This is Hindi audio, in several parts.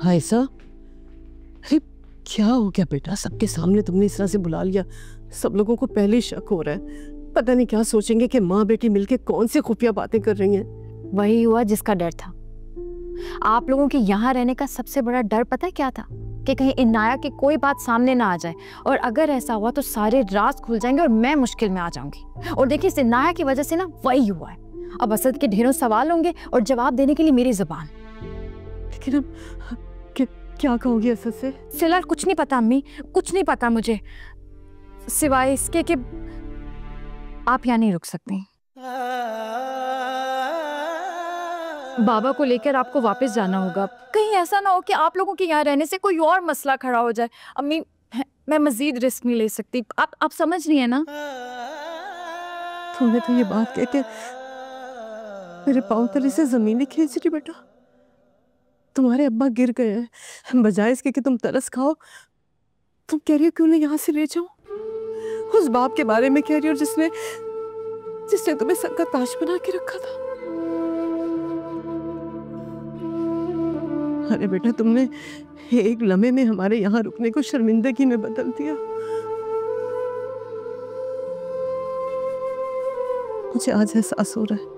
आयशा, अरे क्या हो गया बेटा? सबके सामने तुमने इस तरह से बुला लिया। सब लोगों को पहले ही शक हो रहा है। पता नहीं क्या सोचेंगे कि माँ बेटी मिलके कौन सी खुफिया बातें कर रही हैं। वही हुआ जिसका डर था। आप लोगों के यहाँ रहने का सबसे बड़ा डर पता है क्या था? कि कहीं इनाया की कोई बात सामने ना आ जाए, और अगर ऐसा हुआ तो सारे राज खुल जाएंगे और मैं मुश्किल में आ जाऊंगी। और देखिए, इस इनाया की वजह से ना वही हुआ है। अब असद के ढेरों सवाल होंगे और जवाब देने के लिए मेरी जुबान। लेकिन अब क्या कहोगी असद से? फिलहाल कुछ नहीं पता अम्मी, कुछ नहीं पता मुझे, सिवाय इसके कि आप यहाँ नहीं रुक सकती। बाबा को लेकर आपको वापस जाना होगा। कहीं ऐसा ना हो कि आप लोगों के यहाँ रहने से कोई और मसला खड़ा हो जाए। अम्मी, मैं मजीद रिस्क नहीं ले सकती। आप समझ रही है ना? तुमने तो ये बात कहते मेरे पाँव तले से जमीन ही खींच रही बेटा। तुम्हारे अब्बा गिर गए हैं, बजाय इसके कि तुम तरस खाओ, तुम कह रही हो क्यों नहीं यहाँ से ले जाओ। उस बाप के बारे में कह रही हो जिसने तुम्हें सर का ताज बना के रखा था। अरे बेटा, तुमने एक लम्हे में हमारे यहाँ रुकने को शर्मिंदगी में बदल दिया। मुझे आज एहसास हो रहा है,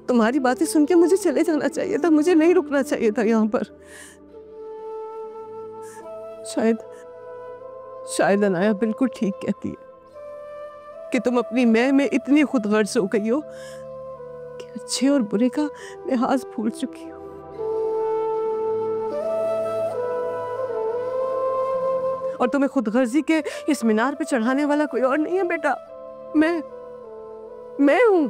तुम्हारी बातें सुन के मुझे चले जाना चाहिए था, मुझे नहीं रुकना चाहिए था यहाँ पर। शायद अनाया बिल्कुल ठीक कहती है कि तुम अपनी मैं में इतनी खुदगर्ज हो गई हो कि अच्छे और बुरे का लिहाज भूल चुकी हो। और तुम्हें खुदगर्जी के इस मीनार पे चढ़ाने वाला कोई और नहीं है बेटा, मैं हूं।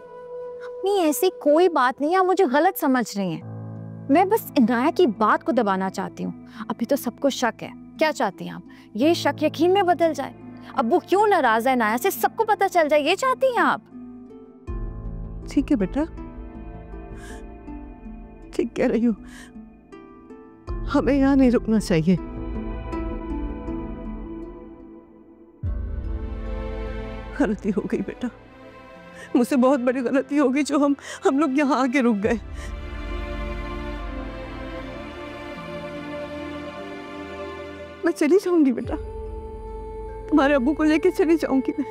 नहीं, ऐसी कोई बात नहीं है, आप मुझे गलत समझ रही हैं। मैं बस इनाया की बात को दबाना चाहती हूँ। अभी तो सबको शक है। क्या चाहती हैं आप? ये शक यकीन में बदल जाए। अब वो क्यों नाराज है इनाया से, सबको पता चल जाए, ये चाहती हैं आप? ठीक है बेटा, ठीक कह रही हो, हमें यहाँ नहीं रुकना चाहिए। गलती हो गई बेटा, मुझसे बहुत बड़ी गलती हो गई जो हम लोग यहाँ आके रुक गए। मैं चली जाऊंगी बेटा, तुम्हारे अब्बू को लेके चली जाऊंगी मैं।